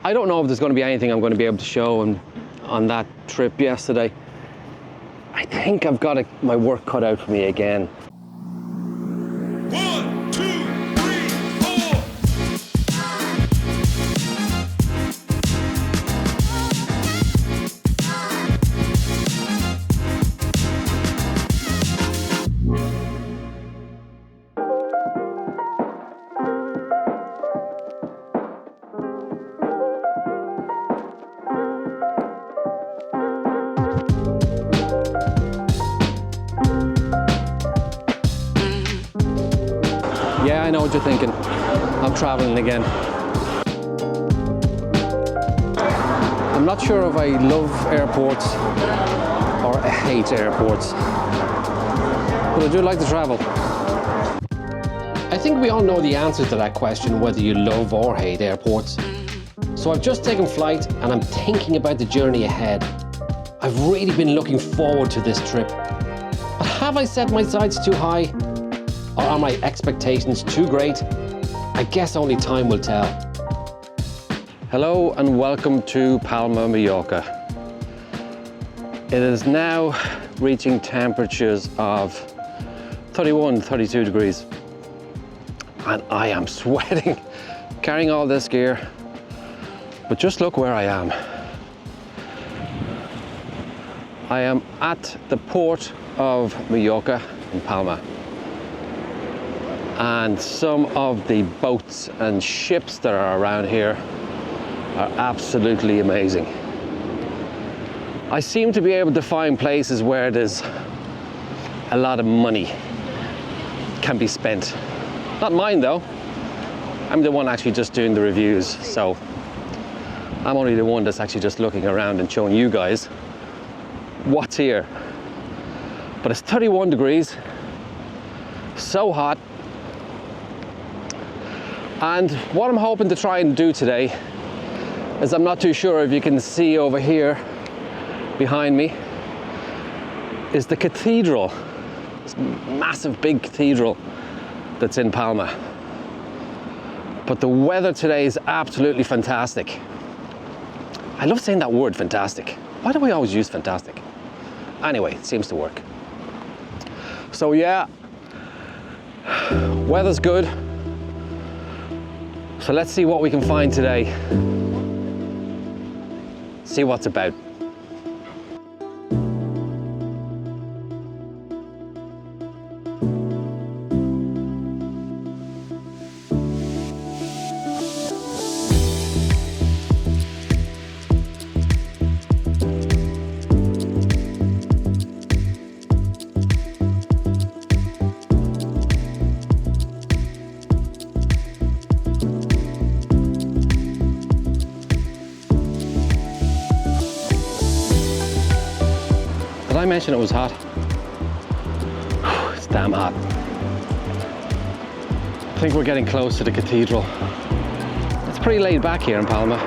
I don't know if there's going to be anything I'm going to be able to show on that trip yesterday. I think I've got my work cut out for me again. 1, 2, 3, 4. Yeah, I know what you're thinking. I'm traveling again. I'm not sure if I love airports or I hate airports, but I do like to travel. I think we all know the answer to that question, whether you love or hate airports. So I've just taken flight and I'm thinking about the journey ahead. I've really been looking forward to this trip. But have I set my sights too high? Or are my expectations too great? I guess only time will tell. Hello and welcome to Palma, Mallorca. It is now reaching temperatures of 31, 32 degrees. And I am sweating carrying all this gear. But just look where I am. I am at the Port of Mallorca in Palma. And some of the boats and ships that are around here are absolutely amazing. I seem to be able to find places where there's a lot of money can be spent. Not mine though. I'm the one actually just doing the reviews, so I'm only the one that's actually just looking around and showing you guys what's here. But it's 31 degrees, so hot. And what I'm hoping to try and do today is, I'm not too sure if you can see over here behind me, is the cathedral. This massive big cathedral that's in Palma. But the weather today is absolutely fantastic. I love saying that word, fantastic. Why do we always use fantastic? Anyway, it seems to work. So yeah, weather's good. So let's see what we can find today. See what's about. Did I mention it was hot? It's damn hot. I think we're getting close to the cathedral. It's pretty laid back here in Palma.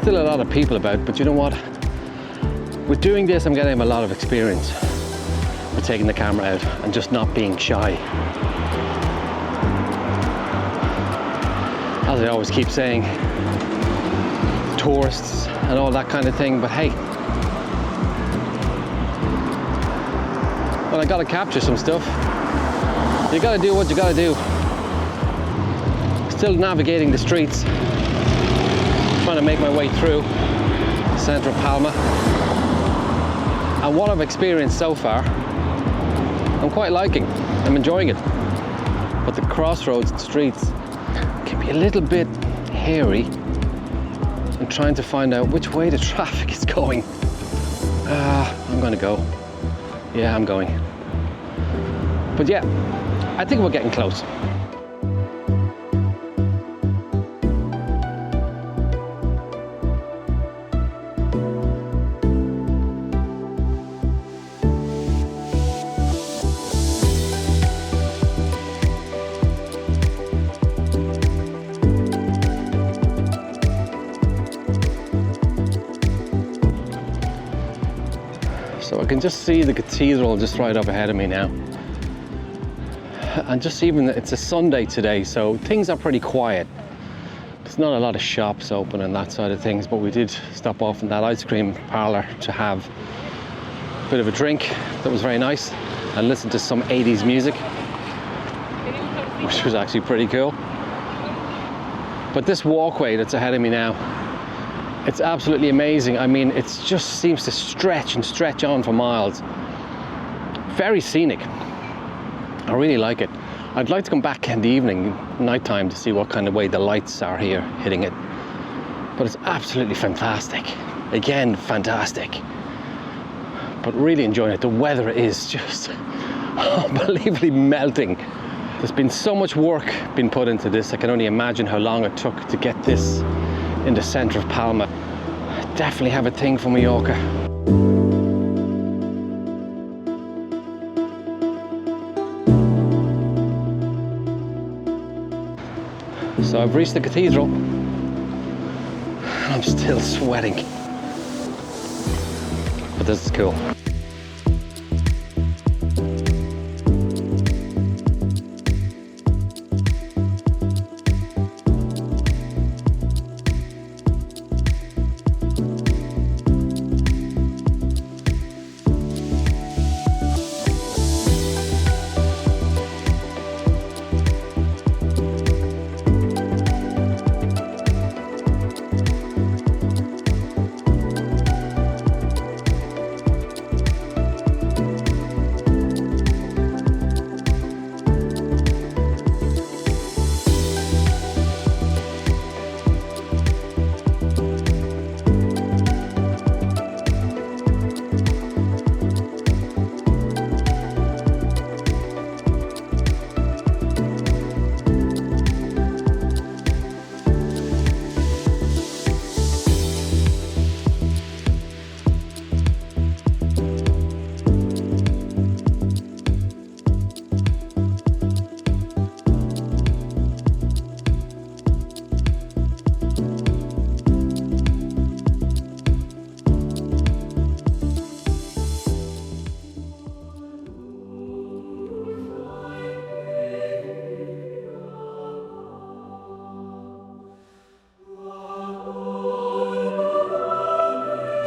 Still a lot of people about, but you know what? With doing this, I'm getting a lot of experience with taking the camera out and just not being shy. As I always keep saying, tourists and all that kind of thing, but hey, well, I gotta capture some stuff. You gotta do what you gotta do. Still navigating the streets, trying to make my way through the centre of Palma. And what I've experienced so far, I'm quite liking. I'm enjoying it. But the crossroads streets can be a little bit hairy and trying to find out which way the traffic is going. I'm gonna go. Yeah, I'm going. But yeah, I think we're getting close. So I can just see the cathedral just right up ahead of me now. And just even, it's a Sunday today, so things are pretty quiet. There's not a lot of shops open on that side of things, but we did stop off in that ice cream parlour to have a bit of a drink. That was very nice, and listen to some 80s music, which was actually pretty cool. But this walkway that's ahead of me now, it's absolutely amazing. I mean, it just seems to stretch and stretch on for miles. Very scenic. I really like it. I'd like to come back in the evening, nighttime, to see what kind of way the lights are here hitting it. But it's absolutely fantastic. Again, fantastic. But really enjoying it. The weather is just unbelievably melting. There's been so much work being put into this. I can only imagine how long it took to get this in the centre of Palma. I definitely have a thing for Mallorca. So I've reached the cathedral. I'm still sweating. But this is cool.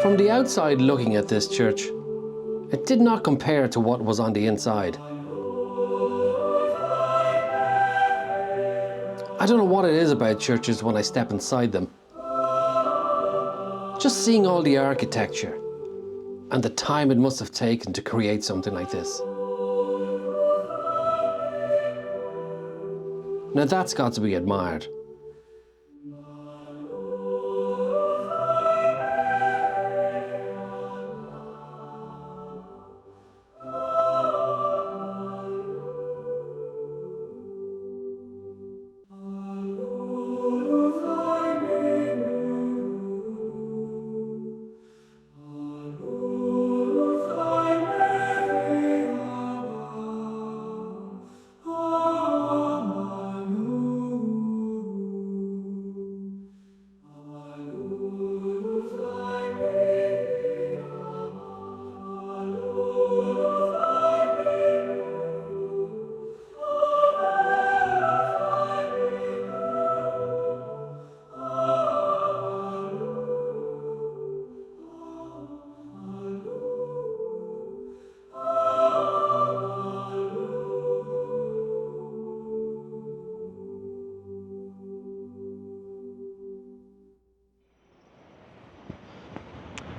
From the outside looking at this church, it did not compare to what was on the inside. I don't know what it is about churches when I step inside them. Just seeing all the architecture and the time it must have taken to create something like this. Now that's got to be admired.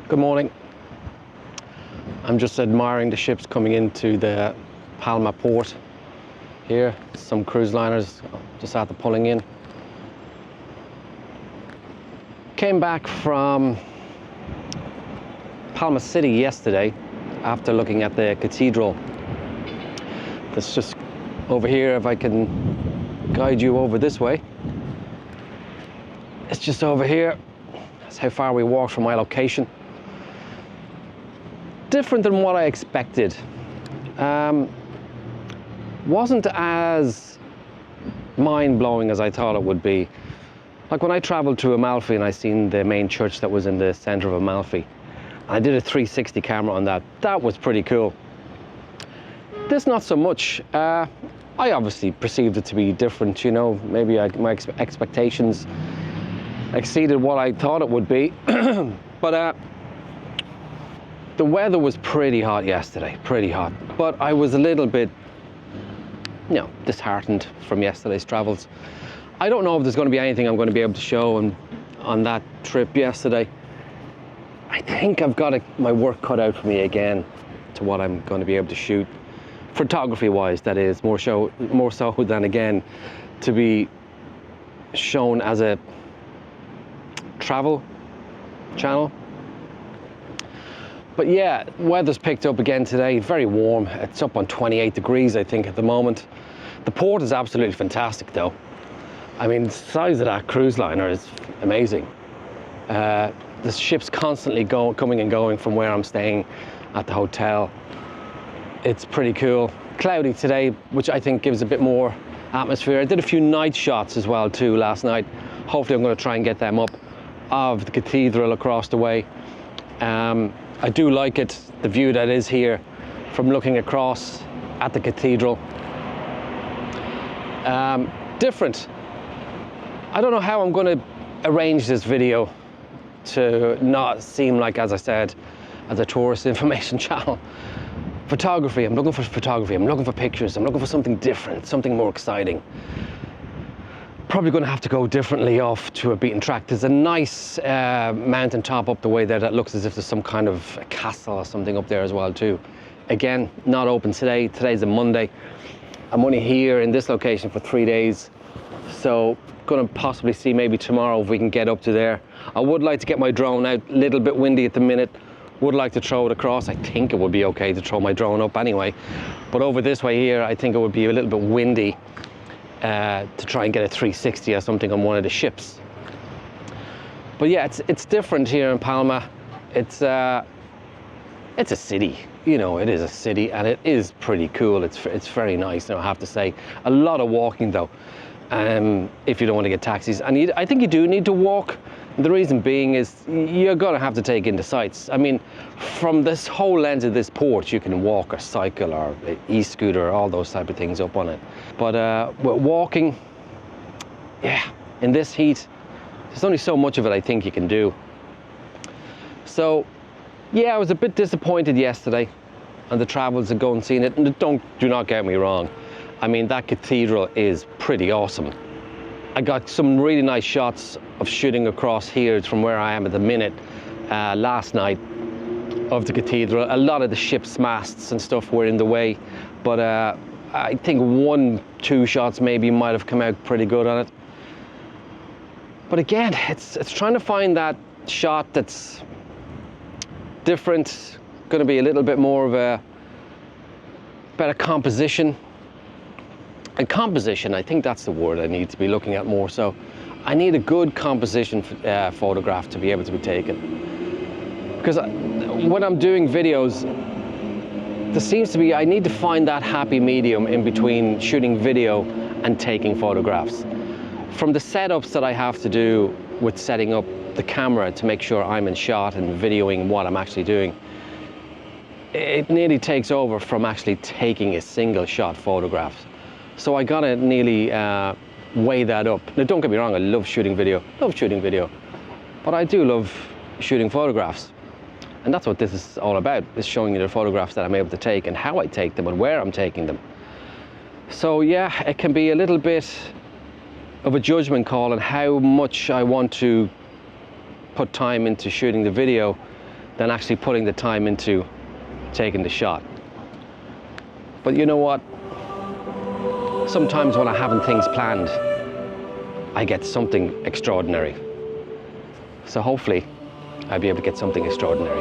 Good morning. I'm just admiring the ships coming into the Palma port here. Some cruise liners just after pulling in. Came back from Palma City yesterday after looking at the cathedral. That's just over here, if I can guide you over this way. It's just over here. That's how far we walked from my location. Different than what I expected. Wasn't as mind-blowing as I thought it would be. Like when I traveled to Amalfi and I seen the main church that was in the center of Amalfi, I did a 360 camera on that. That was pretty cool. This not so much. I obviously perceived it to be different, you know. Maybe my expectations exceeded what I thought it would be. But the weather was pretty hot yesterday, pretty hot. But I was a little bit, disheartened from yesterday's travels. I don't know if there's going to be anything I'm going to be able to show on that trip yesterday. I think I've got my work cut out for me again to what I'm going to be able to shoot, photography-wise. That is more so than again to be shown as a travel channel. But yeah, weather's picked up again today, very warm. It's up on 28 degrees, I think, at the moment. The port is absolutely fantastic, though. I mean, the size of that cruise liner is amazing. The ship's constantly coming and going from where I'm staying at the hotel. It's pretty cool. Cloudy today, which I think gives a bit more atmosphere. I did a few night shots as well, too, last night. Hopefully I'm going to try and get them up of the cathedral across the way. I do like it, the view that is here from looking across at the cathedral. Different. I don't know how I'm going to arrange this video to not seem like, as I said, as a tourist information channel. Photography, I'm looking for photography, I'm looking for pictures, I'm looking for something different, something more exciting. Probably going to have to go differently off to a beaten track. There's a nice mountain top up the way there that looks as if there's some kind of a castle or something up there as well too. Again, not open today. Today's a Monday. I'm only here in this location for 3 days. So going to possibly see maybe tomorrow if we can get up to there. I would like to get my drone out, a little bit windy at the minute. Would like to throw it across. I think it would be okay to throw my drone up anyway. But over this way here, I think it would be a little bit windy. To try and get a 360 or something on one of the ships. But yeah, it's different here in Palma. It's a city, it is a city, and it is pretty cool. It's very nice, I have to say. A lot of walking though, if you don't want to get taxis. And I think you do need to walk. The reason being is you're gonna have to take in the sights. I mean, from this whole lens of this port, you can walk or cycle or e-scooter, all those type of things up on it. But walking, yeah, in this heat, there's only so much of it I think you can do. So, yeah, I was a bit disappointed yesterday on the travels and going and seeing it. And do not get me wrong. I mean, that cathedral is pretty awesome. I got some really nice shots of shooting across here from where I am at the minute last night of the cathedral. A lot of the ship's masts and stuff were in the way, but I think 1-2 shots maybe might have come out pretty good on it. But again, it's trying to find that shot that's different, going to be a little bit more of a better composition. And composition, I think that's the word I need to be looking at more. So I need a good composition photograph to be able to be taken. Because when I'm doing videos, there seems to be, I need to find that happy medium in between shooting video and taking photographs. From the setups that I have to do with setting up the camera to make sure I'm in shot and videoing what I'm actually doing, it nearly takes over from actually taking a single shot photograph. So I gotta nearly weigh that up. Now don't get me wrong, I love shooting video, but I do love shooting photographs. And that's what this is all about, is showing you the photographs that I'm able to take and how I take them and where I'm taking them. So yeah, it can be a little bit of a judgment call on how much I want to put time into shooting the video than actually putting the time into taking the shot. But you know what? Sometimes when I haven't things planned, I get something extraordinary. So hopefully I'll be able to get something extraordinary.